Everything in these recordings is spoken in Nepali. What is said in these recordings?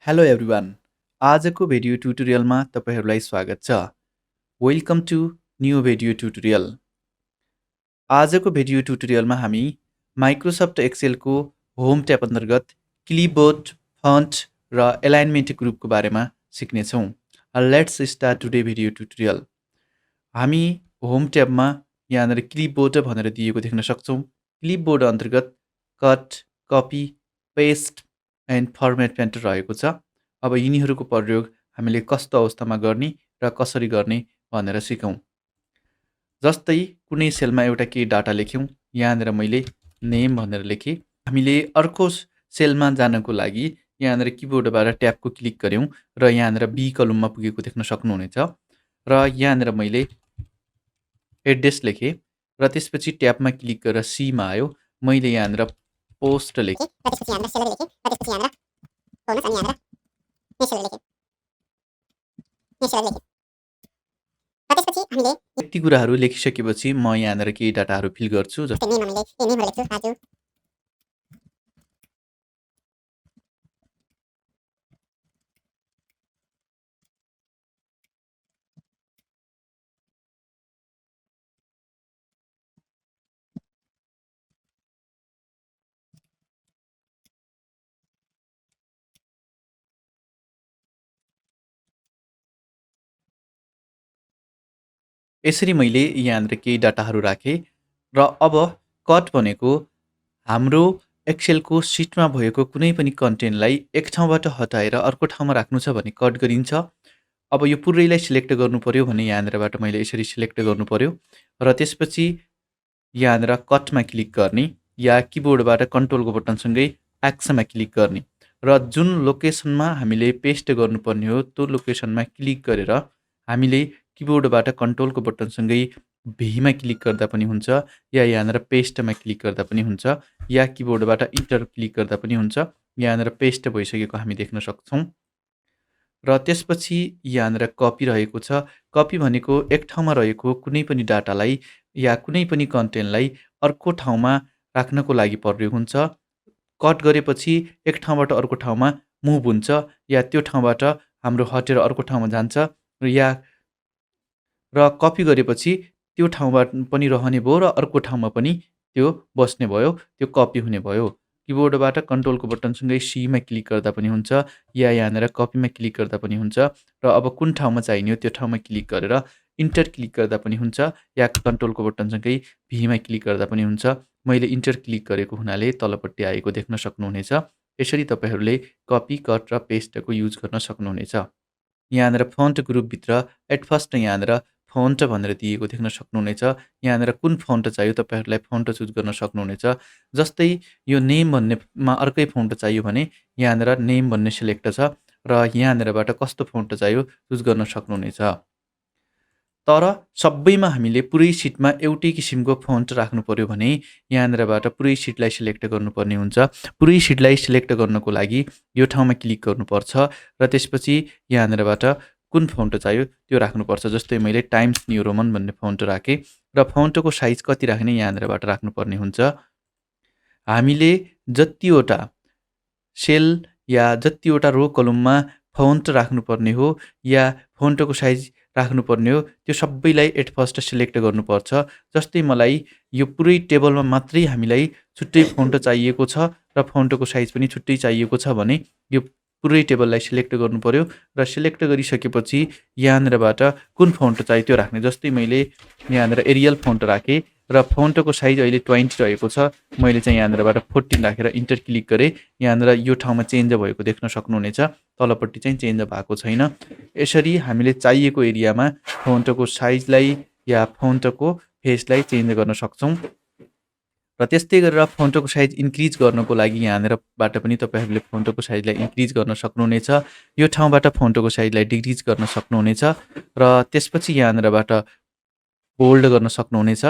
हेलो एभ्रिवान आजको भिडियो ट्युटोरियलमा तपाईहरूलाई स्वागत छ। Welcome to new video tutorial. आजको भिडियो ट्युटोरियलमा हामी माइक्रोसफ्ट एक्सेलको होम ट्याब अन्तर्गत क्लिपबोर्ड, फन्ट र एलाइनमेन्ट ग्रुपको बारेमा सिक्नेछौँ। Let's start today video tutorial. हामी होम ट्याबमा यहाँनिर क्लिपबोर्ड भनेर दिएको देख्न सक्छौँ। क्लिपबोर्ड अन्तर्गत cut, copy, paste and format painter रहेको छ। अब यिनीहरूको प्रयोग हामीले कस्तो अवस्थामा गर्ने र कसरी गर्ने भनेर सिकौँ। जस्तै कुनै सेलमा एउटा केही डाटा लेख्यौँ, यहाँनिर मैले नेम भनेर लेखेँ। हामीले अर्को सेलमा जानको लागि यहाँनिर किबोर्डबाट ट्याबको क्लिक गऱ्यौँ र यहाँनिर बी कलममा पुगेको देख्न सक्नुहुनेछ। र यहाँनिर मैले एड्रेस लेखेँ र त्यसपछि ट्याबमा क्लिक गरेर सीमा आयो। मैले यहाँनिर पोस्ट लेखेँ। यति कुराहरू लेखिसकेपछि म यहाँनिर केही डाटाहरू फिल गर्छु। यसरी मैले यहाँनिर केही डाटाहरू राखेँ र अब कट भनेको हाम्रो एक्सेलको सिटमा भएको कुनै पनि कन्टेन्टलाई एक ठाउँबाट हटाएर अर्को ठाउँमा राख्नु छ भने कट गरिन्छ। अब यो पुरैलाई सिलेक्ट गर्नु पर्यो भने यहाँनिरबाट मैले यसरी सिलेक्ट गर्नु पर्यो र त्यसपछि यहाँनिर कटमा क्लिक गर्ने या किबोर्डबाट कन्ट्रोलको बटनसँगै एक्समा क्लिक गर्ने र जुन लोकेसनमा हामीले पेस्ट गर्नुपर्ने हो त्यो लोकेसनमा क्लिक गरेर हामीले किबोर्डबाट कन्ट्रोलको बटनसँगै भीमा क्लिक गर्दा पनि हुन्छ या यहाँनिर पेस्टमा क्लिक गर्दा पनि हुन्छ या किबोर्डबाट इन्टर क्लिक गर्दा पनि हुन्छ। यहाँनिर पेस्ट भइसकेको हामी देख्न सक्छौँ। र त्यसपछि यहाँनिर कपी रहेको छ। कपी भनेको एक ठाउँमा रहेको कुनै पनि डाटालाई या कुनै पनि कन्टेन्टलाई अर्को ठाउँमा राख्नको लागि प्रयोग हुन्छ। कट गरेपछि एक ठाउँबाट अर्को ठाउँमा मुभ हुन्छ या त्यो ठाउँबाट हाम्रो हटेर अर्को ठाउँमा जान्छ र कपी गरेपछि त्यो ठाउँमा पनि रहने भयो र अर्को ठाउँमा पनि त्यो बस्ने भयो, त्यो कपी हुने भयो। किबोर्डबाट कन्ट्रोलको बटनसँगै सीमा क्लिक गर्दा पनि हुन्छ या यहाँनिर कपीमा क्लिक गर्दा पनि हुन्छ र अब कुन ठाउँमा चाहिने हो त्यो ठाउँमा क्लिक गरेर इन्टर क्लिक गर्दा पनि हुन्छ या कन्ट्रोलको बटनसँगै भीमा क्लिक गर्दा पनि हुन्छ। मैले इन्टर क्लिक गरेको हुनाले तलपट्टि आएको देख्न सक्नुहुनेछ। यसरी तपाईँहरूले कपी, कट र पेस्टको युज गर्न सक्नुहुनेछ। यहाँनिर फन्ट ग्रुपभित्र एट फर्स्ट यहाँनिर फन्ट भनेर दिएको देख्न सक्नुहुनेछ। यहाँनिर कुन फन्ट चाहियो तपाईँहरूलाई फन्ट चुज गर्न सक्नुहुनेछ। जस्तै यो नेम भन्नेमा अर्कै फन्ट चाहियो भने यहाँनिर नेम भन्ने सिलेक्ट छ र यहाँनिरबाट कस्तो फन्ट चाहियो चुज गर्न सक्नुहुनेछ। तर सबैमा हामीले पुरै सिटमा एउटै किसिमको फन्ट राख्नु पर्यो भने यहाँनिरबाट पुरै सिटलाई सिलेक्ट गर्नुपर्ने हुन्छ। पुरै सिटलाई सिलेक्ट गर्नको लागि यो ठाउँमा क्लिक गर्नुपर्छ र त्यसपछि यहाँनिरबाट कुन फन्ट चाहियो त्यो राख्नुपर्छ। जस्तै मैले टाइम्स न्यू रोमन भन्ने फन्ट राखेँ र फन्टको साइज कति राख्ने यहाँनिरबाट राख्नुपर्ने हुन्छ। हामीले जतिवटा सेल या जतिवटा रो कलममा फन्ट राख्नुपर्ने हो या फन्टको साइज राख्नुपर्ने हो त्यो सबैलाई एट फर्स्ट सिलेक्ट गर्नुपर्छ। जस्तै मलाई यो पुरै टेबलमा मात्रै हामीलाई छुट्टै फन्ट चाहिएको छ र फन्टको साइज पनि छुट्टै चाहिएको छ भने यो पुरै टेबललाई सिलेक्ट गर्नु पर्यो र सिलेक्ट गरिसकेपछि यहाँनिरबाट कुन फन्ट चाहियो त्यो राख्ने। जस्तै मैले यहाँनिर एरियल फन्ट राखेँ र फन्टको साइज अहिले 20 रहेको छ। मैले चाहिँ यहाँनिरबाट 14 राखेर इन्टर क्लिक गरेँ। यहाँनिर यो ठाउँमा चेन्ज भएको देख्न सक्नुहुनेछ, तलपट्टि चाहिँ चेन्ज भएको छैन। यसरी हामीले चाहिएको एरियामा फन्टको साइजलाई या फन्टको फेसलाई चेन्ज गर्न सक्छौँ। र त्यस्तै गरेर फन्टको साइज इन्क्रिज गर्नको लागि यहाँनिरबाट पनि तपाईँहरूले फन्टको साइजलाई इन्क्रिज गर्न सक्नुहुनेछ। यो ठाउँबाट फन्टको साइजलाई डिक्रिज गर्न सक्नुहुनेछ र त्यसपछि यहाँनिरबाट बोल्ड गर्न सक्नुहुनेछ।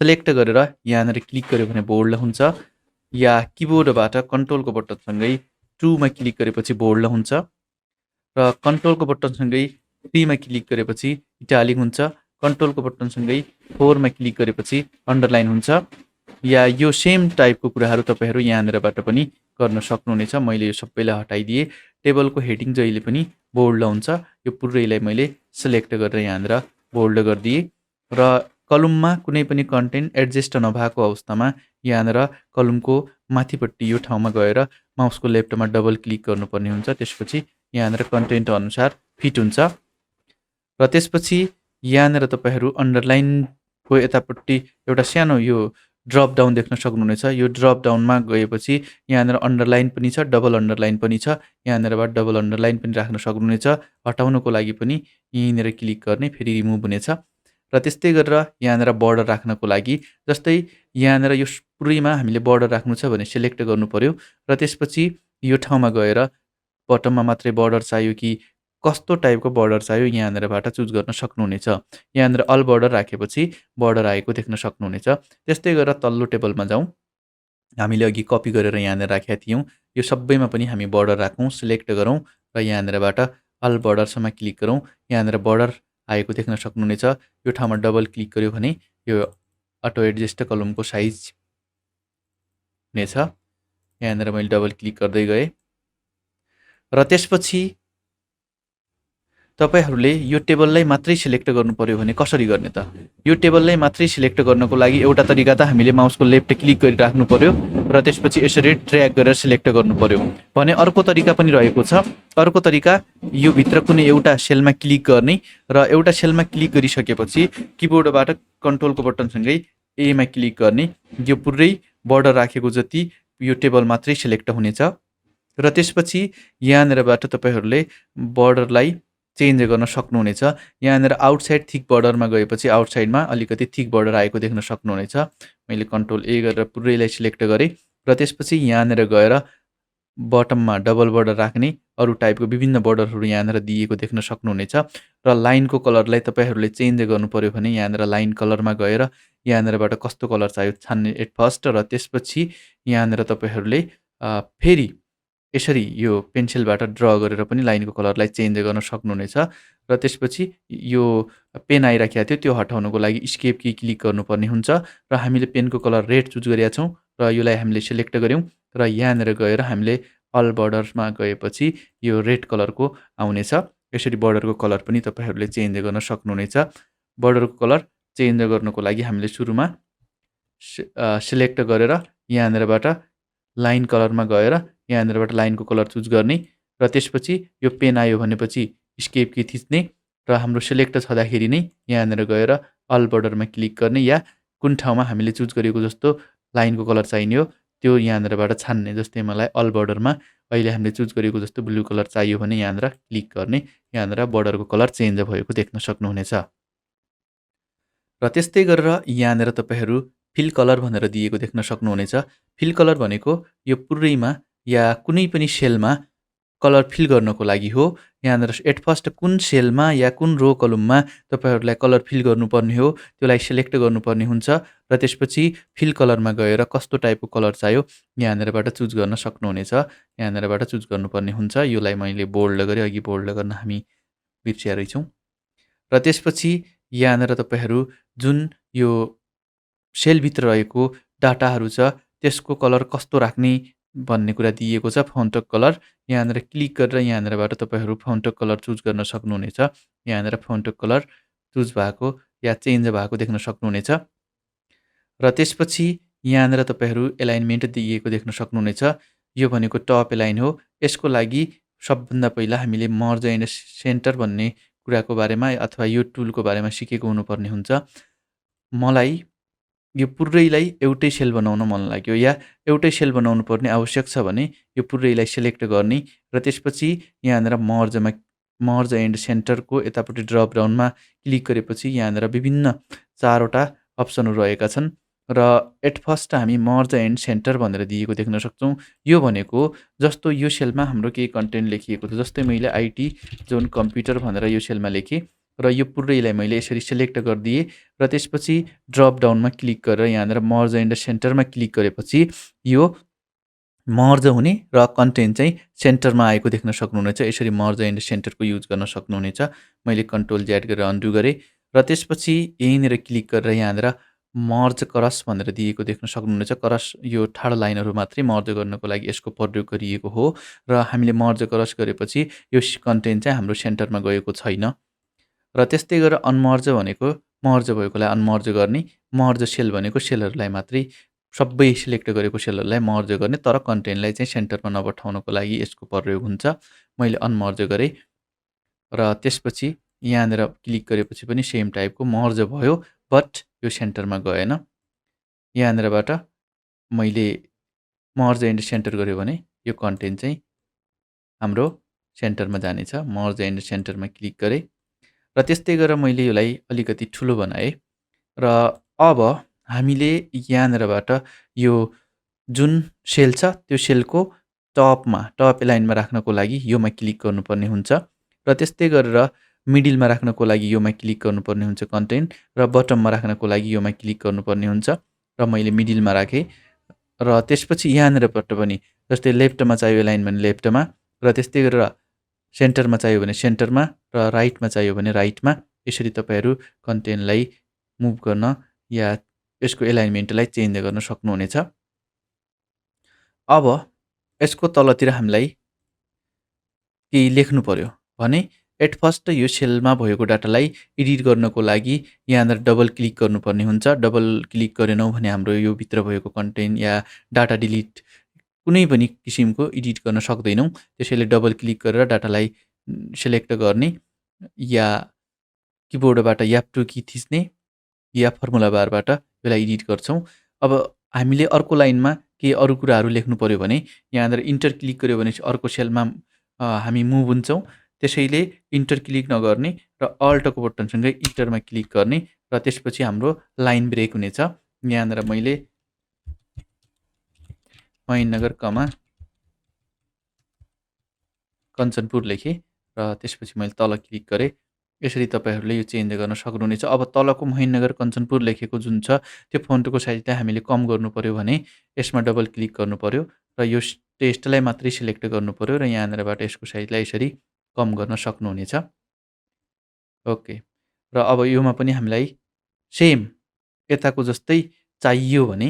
सेलेक्ट गरेर यहाँनिर क्लिक गर्यो भने बोल्ड हुन्छ या किबोर्डबाट कन्ट्रोलको बटनसँगै 2 मा क्लिक गरेपछि बोल्ड हुन्छ र कन्ट्रोलको बटनसँगै 3 मा क्लिक गरेपछि इटालिक हुन्छ। कन्ट्रोलको बटनसँगै 4 मा क्लिक गरेपछि अन्डरलाइन हुन्छ। या यो सेम टाइपको कुराहरू तपाईँहरू यहाँनिरबाट पनि गर्न सक्नुहुनेछ। मैले यो सबैलाई हटाइदिएँ। टेबलको हेडिङ जहिले पनि बोल्ड हुन्छ। यो पुरैलाई मैले सिलेक्ट गरेर यहाँनिर बोल्ड गरिदिएँ र कलममा कुनै पनि कन्टेन्ट एडजस्ट नभएको अवस्थामा यहाँनिर कलमको माथिपट्टि यो ठाउँमा गएर माउसको लेफ्टमा डबल क्लिक गर्नुपर्ने हुन्छ। त्यसपछि यहाँनिर कन्टेन्ट अनुसार फिट हुन्छ र त्यसपछि यहाँनिर तपाईँहरू अन्डरलाइनको यतापट्टि एउटा सानो यो ड्रप डाउन देख्न सक्नुहुनेछ। यो ड्रप डाउनमा गएपछि यहाँनिर अन्डरलाइन पनि छ, डबल अन्डरलाइन पनि छ। यहाँनिरबाट डबल अन्डरलाइन पनि राख्न सक्नुहुनेछ। हटाउनको लागि पनि यहीँनिर क्लिक गर्ने, फेरि रिमुभ हुनेछ। र त्यस्तै गरेर यहाँनिर बोर्डर राख्नको लागि जस्तै यहाँनिर यो पुरैमा हामीले बोर्डर राख्नु छ भने सिलेक्ट गर्नु पर्यो र त्यसपछि यो ठाउँमा गएर बटममा मात्रै बोर्डर चाहियो कि कस्तो टाइपको बोर्डर चाहियो यहाँनिरबाट चुज गर्न सक्नुहुनेछ। यहाँनिर अल बोर्डर राखेपछि बोर्डर आएको देख्न सक्नुहुनेछ। त्यस्तै गरेर तल्लो टेबलमा जाउँ। हामीले अघि कपी गरेर यहाँनिर राखेका थियौँ। यो सबैमा पनि हामी बोर्डर राखौँ, सिलेक्ट गरौँ र यहाँनिरबाट अल बोर्डरसम्म क्लिक गरौँ। यहाँनिर बोर्डर आएको देख्न सक्नुहुनेछ। यो ठाउँमा डबल क्लिक गर्यो भने यो अटो एडजस्ट कलमको साइज हुनेछ। यहाँनिर मैले डबल क्लिक गर्दै गएँ र त्यसपछि तपाईहरूले यो टेबललाई मात्रै सिलेक्ट गर्नु पर्यो भने कसरी गर्ने त? यो टेबललाई मात्रै सिलेक्ट गर्नको लागि एउटा तरिका त हामीले माउसको लेफ्ट क्लिक गरिराख्नु पर्यो र त्यसपछि यसरी ड्र्याग गरेर सिलेक्ट गर्नु पर्यो भने अर्को तरिका पनि रहेको छ। अर्को तरिका यो भित्र कुनै एउटा सेलमा क्लिक गर्ने र एउटा सेलमा क्लिक गरिसकेपछि किबोर्डबाट कन्ट्रोलको बटनसँगै एमा क्लिक गर्ने। यो पुरै बोर्डर राखेको जति यो टेबल मात्रै सिलेक्ट हुनेछ र त्यसपछि यहाँनिरबाट तपाईँहरूले बोर्डरलाई चेन्ज गर्न सक्नुहुनेछ। यहाँनिर आउटसाइड थिक बोर्डरमा गएपछि आउटसाइडमा अलिकति थिक बोर्डर आएको देख्न सक्नुहुनेछ। मैले कन्ट्रोल ए गरेर पुरैलाई सिलेक्ट गरेँ र त्यसपछि यहाँनिर गएर बटममा डबल बोर्डर राख्ने अरू टाइपको विभिन्न बोर्डरहरू यहाँनिर दिएको देख्न सक्नुहुनेछ र लाइनको कलरलाई तपाईँहरूले चेन्ज गर्नु पर्यो भने यहाँनिर लाइन कलरमा गएर यहाँनिरबाट कस्तो कलर चाहियो छान्ने एट फर्स्ट र त्यसपछि यहाँनिर तपाईँहरूले फेरि यसरी यो पेन्सिलबाट ड्र गरेर पनि लाइनको कलरलाई चेन्ज गर्न सक्नुहुनेछ र त्यसपछि यो पेन आइराखेको थियो त्यो हटाउनको लागि स्केप की क्लिक गर्नुपर्ने हुन्छ र हामीले पेनको कलर रेड चुज गरेका छौँ र यसलाई हामीले सिलेक्ट गऱ्यौँ र यहाँनिर गएर हामीले अल बोर्डरमा गएपछि यो रेड कलरको आउनेछ। यसरी बोर्डरको कलर पनि तपाईँहरूले चेन्ज गर्न सक्नुहुनेछ। बोर्डरको कलर चेन्ज गर्नको लागि हामीले सुरुमा सिलेक्ट गरेर यहाँनिरबाट लाइन कलरमा गएर यहाँनिरबाट लाइनको कलर चुज गर्ने र त्यसपछि यो पेन आयो भनेपछि स्केप की थिच्ने र हाम्रो सिलेक्ट छँदाखेरि नै यहाँनिर गएर अल बोर्डरमा क्लिक गर्ने या कुन ठाउँमा हामीले चुज गरेको जस्तो लाइनको कलर चाहिने हो त्यो यहाँनिरबाट छान्ने। जस्तै मलाई अल बोर्डरमा अहिले हामीले चुज गरेको जस्तो ब्लू कलर चाहियो भने यहाँनिर क्लिक गर्ने। यहाँनिर बोर्डरको कलर चेन्ज भएको देख्न सक्नुहुनेछ र त्यस्तै गरेर यहाँनिर तपाईँहरू फिल कलर भनेर दिएको देख्न सक्नुहुनेछ। फिल कलर भनेको यो पुरैमा या कुनै पनि सेलमा कलर फिल गर्नको लागि हो। यहाँनिर एट फर्स्ट कुन सेलमा या कुन रो कलममा तपाईँहरूलाई कलर फिल गर्नुपर्ने हो त्यसलाई सिलेक्ट गर्नुपर्ने हुन्छ र त्यसपछि फिल कलरमा गएर कस्तो टाइपको कलर चाहियो यहाँनिरबाट चुज गर्न सक्नुहुनेछ। यहाँनिरबाट चुज गर्नुपर्ने हुन्छ। यसलाई मैले बोल्ड गरेँ, अघि बोल्ड गर्न हामी बिर्सिया रहेछौँ र त्यसपछि यहाँनिर तपाईँहरू जुन यो सेलभित्र रहेको डाटाहरू छ त्यसको कलर कस्तो राख्ने भन्ने कुरा दिएको छ। फाउन्ट कलर यहाँनिर क्लिक गरेर यहाँनिरबाट तपाईँहरू फाउन्ट कलर चुज गर्न सक्नुहुनेछ। यहाँनिर फाउन्ट कलर चुज भएको या चेन्ज भएको देख्न सक्नुहुनेछ र त्यसपछि यहाँनिर तपाईँहरू एलाइनमेन्ट दिएको देख्न सक्नुहुनेछ। यो भनेको टप एलाइन हो। यसको लागि सबभन्दा पहिला हामीले मर्ज एन्ड सेन्टर भन्ने कुराको बारेमा अथवा यो टुलको बारेमा सिकेको हुनुपर्ने हुन्छ। मलाई यो पुरैलाई एउटै सेल बनाउन मन लाग्यो या एउटै सेल बनाउनु पर्ने आवश्यक छ भने यो पुरैलाई सिलेक्ट गर्ने र त्यसपछि यहाँनिर मर्ज एन्ड सेन्टरको यतापट्टि ड्रप डाउनमा क्लिक गरेपछि यहाँनिर विभिन्न 4वटा अप्सनहरू रहेका छन् र एट फर्स्ट हामी मर्ज एन्ड सेन्टर भनेर दिएको देख्न सक्छौँ। यो भनेको जस्तो यो सेलमा हाम्रो केही कन्टेन्ट लेखिएको छ, जस्तै मैले आइटी जोन कम्प्युटर भनेर यो सेलमा लेखेँ र यो पुरैलाई मैले यसरी सिलेक्ट गरिदिएँ र त्यसपछि ड्रप डाउनमा क्लिक गरेर यहाँनिर मर्ज एन्ड सेन्टरमा क्लिक गरेपछि यो मर्ज हुने र कन्टेन्ट चाहिँ सेन्टरमा आएको देख्न सक्नुहुनेछ। यसरी मर्ज एन्ड सेन्टरको युज गर्न सक्नुहुनेछ। मैले कन्ट्रोल ज्याड गरेर अन्डु गरेँ र त्यसपछि यहीँनिर क्लिक गरेर यहाँनिर मर्ज क्रस भनेर दिएको देख्न सक्नुहुनेछ। क्रस यो ठाडो लाइनहरू मात्रै मर्ज गर्नको लागि यसको प्रयोग गरिएको हो र हामीले मर्ज क्रस गरेपछि यो कन्टेन्ट चाहिँ हाम्रो सेन्टरमा गएको छैन। र त्यस्तै गरेर अनमर्ज भनेको मर्ज भएकोलाई अनमर्ज गर्ने, मर्ज सेल भनेको सेलहरूलाई मात्रै सबै सिलेक्ट गरेको सेलहरूलाई मर्ज गर्ने तर कन्टेन्टलाई चाहिँ सेन्टरमा नपठाउनको लागि यसको प्रयोग हुन्छ। मैले अनमर्ज गरेँ र त्यसपछि यहाँनिर क्लिक गरेपछि पनि सेम टाइपको मर्ज भयो, बट यो सेन्टरमा गएन। यहाँनिरबाट मैले मर्ज एन्ड सेन्टर गऱ्यो भने यो कन्टेन्ट चाहिँ हाम्रो सेन्टरमा जानेछ। मर्ज एन्ड सेन्टरमा क्लिक गरेँ र त्यस्तै गरेर मैले यसलाई अलिकति ठुलो बनाएँ र अब हामीले यहाँनिरबाट यो जुन सेल छ त्यो सेलको टप एलाइनमा राख्नको लागि योमा क्लिक गर्नुपर्ने हुन्छ र त्यस्तै गरेर मिडिलमा राख्नको लागि योमा क्लिक गर्नुपर्ने हुन्छ कन्टेन्ट र बटममा राख्नको लागि योमा क्लिक गर्नुपर्ने हुन्छ र मैले मिडिलमा राखेँ र त्यसपछि यहाँनिरबाट पनि जस्तै लेफ्टमा चाहियो एलाइन भने लेफ्टमा र त्यस्तै गरेर सेन्टरमा चाहियो भने सेन्टरमा र राइटमा चाहियो भने राइटमा यसरी तपाईँहरू कन्टेन्टलाई मुभ गर्न या यसको एलाइनमेन्टलाई चेन्ज गर्न सक्नुहुनेछ। अब यसको तलतिर हामीलाई केही लेख्नु पर्यो भने एट फर्स्ट यो सेलमा भएको डाटालाई एडिट गर्नको लागि यहाँनिर डबल क्लिक गर्नुपर्ने हुन्छ। डबल क्लिक गरेनौँ भने हाम्रो यो भित्र भएको कन्टेन्ट या डाटा डिलिट कुनै पनि किसिमको एडिट गर्न सक्दैनौँ। त्यसैले डबल क्लिक गरेर डाटालाई सिलेक्ट गर्ने या किबोर्डबाट F2 की थिच्ने या फर्मुला बारबाट यसलाई एडिट गर्छौँ। अब हामीले अर्को लाइनमा केही अरू कुराहरू लेख्नु पर्यो भने यहाँनिर इन्टर क्लिक गर्यो भने अर्को सेलमा हामी मुभ हुन्छौँ। त्यसैले इन्टर क्लिक नगर्ने र अल्टको बटनसँगै इन्टरमा क्लिक गर्ने र त्यसपछि हाम्रो लाइन ब्रेक हुनेछ। यहाँनिर मैले महेन्द्रनगर कञ्चनपुर लेखेँ र त्यसपछि मैले तल क्लिक गरेँ। यसरी तपाईँहरूले यो चेन्ज गर्न सक्नुहुनेछ। अब तलको महेन्द्रनगर कञ्चनपुर लेखेको जुन छ त्यो फोन्टको साइजलाई हामीले कम गर्नु पर्यो भने यसमा डबल क्लिक गर्नु पर्यो र यो टेस्टलाई मात्रै सिलेक्ट गर्नु पर्यो र यहाँनिरबाट यसको साइजलाई यसरी कम गर्न सक्नुहुनेछ। ओके, र अब योमा पनि हामीलाई सेम यताको जस्तै चाहियो भने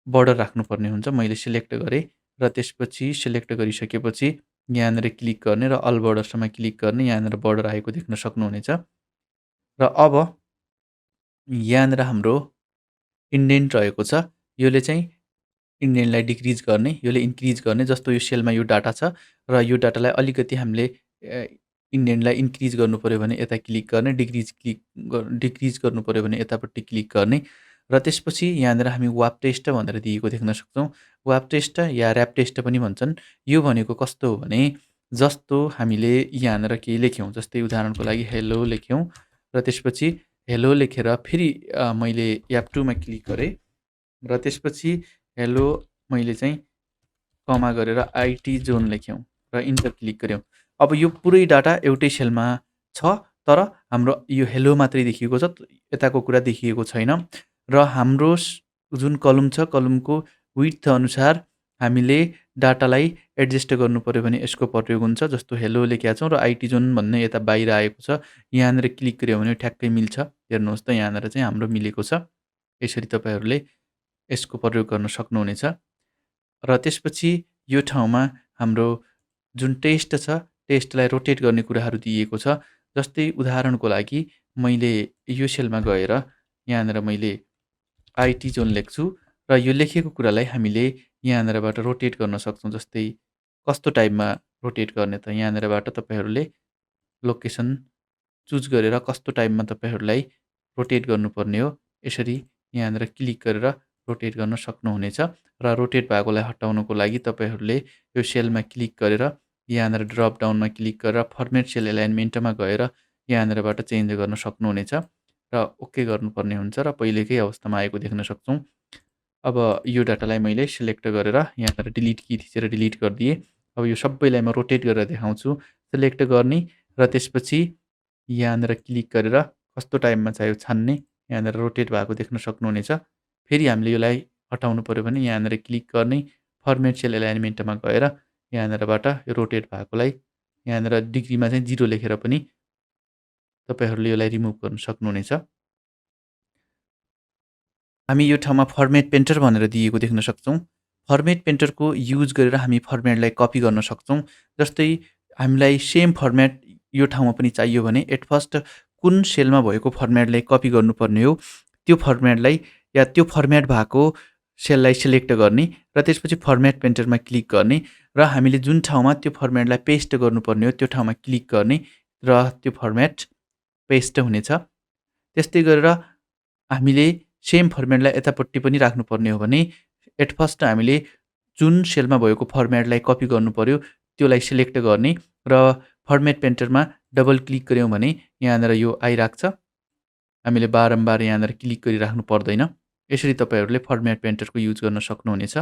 बर्डर राख्नुपर्ने हुन्छ। मैले सिलेक्ट गरेँ र त्यसपछि सिलेक्ट गरिसकेपछि यहाँनिर क्लिक गर्ने र अल बर्डरसम्म क्लिक गर्ने। यहाँनिर बर्डर आएको देख्न सक्नुहुनेछ र अब यहाँनिर हाम्रो इन्डेन्ट रहेको छ। यसले चाहिँ इन्डेन्टलाई डिक्रिज गर्ने, यसले इन्क्रिज गर्ने। जस्तो यो सेलमा यो डाटा छ र यो डाटालाई अलिकति हामीले इन्डेन्टलाई इन्क्रिज गर्नु पर्यो भने यता क्लिक गर्ने, डिक्रिज गर्नु पर्यो भने यतापट्टि क्लिक गर्ने र त्यसपछि यहाँनिर हामी वाप टेस्ट भनेर दिएको देख्न सक्छौँ। वाप टेस्ट या ऱ्याप टेस्ट पनि भन्छन्। यो भनेको कस्तो हो भने जस्तो हामीले यहाँनिर केही लेख्यौँ, जस्तै उदाहरणको लागि हेलो लेख्यौँ र त्यसपछि हेलो लेखेर फेरि मैले F2 मा क्लिक गरेँ र त्यसपछि हेलो मैले चाहिँ कमा गरेर आइटी जोन लेख्यौँ र इन्टर क्लिक गऱ्यौँ। अब यो पुरै डाटा एउटै सेलमा छ तर हाम्रो यो हेलो मात्रै देखिएको छ, यताको कुरा देखिएको छैन र हाम्रो जुन कलम छ कलमको विड्थ अनुसार हामीले डाटालाई एडजस्ट गर्नु पर्यो भने यसको प्रयोग हुन्छ। जस्तो हेलो लेखेका छौँ र आइटी जोन भन्ने यता बाहिर आएको छ, यहाँनिर क्लिक गऱ्यो भने ठ्याक्कै मिल्छ। हेर्नुहोस् त यहाँनिर चाहिँ हाम्रो मिलेको छ। यसरी तपाईँहरूले यसको प्रयोग गर्न सक्नुहुनेछ र त्यसपछि यो ठाउँमा हाम्रो जुन टेस्ट छ टेस्टलाई रोटेट गर्ने कुराहरू दिएको छ। जस्तै उदाहरणको लागि मैले यो सेलमा गएर यहाँनिर मैले आइटी जोन लेख्छु र यो लेखेको कुरालाई हामीले यहाँनिरबाट रोटेट गर्न सक्छौँ। जस्तै कस्तो टाइपमा रोटेट गर्ने त यहाँनिरबाट तपाईँहरूले लोकेसन चुज गरेर कस्तो टाइपमा तपाईँहरूलाई रोटेट गर्नुपर्ने हो यसरी यहाँनिर क्लिक गरेर रोटेट गर्न सक्नुहुनेछ र रोटेट भएकोलाई हटाउनको लागि तपाईँहरूले यो सेलमा क्लिक गरेर यहाँनिर ड्रप डाउनमा क्लिक गरेर फर्मेट सेल एलाइनमेन्टमा गएर यहाँनिरबाट चेन्ज गर्न सक्नुहुनेछ र ओके गर्नुपर्ने हुन्छ र पहिलेकै अवस्थामा आएको देख्न सक्छौँ। अब यो डाटालाई मैले सिलेक्ट गरेर यहाँनिर डिलिट की थिचेर डिलिट गरिदिएँ। अब यो सबैलाई म रोटेट गरेर देखाउँछु। सिलेक्ट गर्ने र त्यसपछि यहाँनिर क्लिक गरेर कस्तो टाइममा चाहियो छान्ने, यहाँनिर रोटेट भएको देख्न सक्नुहुनेछ। फेरि हामीले यसलाई हटाउनु पर्यो भने यहाँनिर क्लिक गर्ने, फर्मेट सेल एलाइनमेन्टमा गएर यहाँनिरबाट यो रोटेट भएकोलाई यहाँनिर डिग्रीमा चाहिँ 0 लेखेर पनि तपाईँहरूले यसलाई रिमुभ गर्न सक्नुहुनेछ। हामी यो ठाउँमा फर्मेट पेन्टर भनेर दिएको देख्न सक्छौँ। फर्मेट पेन्टरको युज गरेर हामी फर्मेटलाई कपी गर्न सक्छौँ। जस्तै हामीलाई सेम फर्मेट यो ठाउँमा पनि चाहियो भने एट फर्स्ट कुन सेलमा भएको फर्मेटलाई कपी गर्नुपर्ने हो त्यो फर्मेटलाई या त्यो फर्मेट भएको सेललाई सिलेक्ट गर्ने र त्यसपछि फर्मेट पेन्टरमा क्लिक गर्ने र हामीले जुन ठाउँमा त्यो फर्मेटलाई पेस्ट गर्नुपर्ने हो त्यो ठाउँमा क्लिक गर्ने र त्यो फर्मेट पेस्ट हुनेछ। त्यस्तै गरेर हामीले सेम फर्मेटलाई यतापट्टि पनि राख्नुपर्ने हो भने एट फर्स्ट हामीले जुन सेलमा भएको फर्मेटलाई कपी गर्नु पर्यो त्योलाई सिलेक्ट गर्ने र फर्मेट पेन्टरमा डबल क्लिक गऱ्यौँ भने यहाँनिर यो आइराख्छ। हामीले बारम्बार यहाँनिर क्लिक गरिराख्नु पर्दैन। यसरी तपाईहरूले फर्मेट पेन्टरको युज गर्न सक्नुहुनेछ।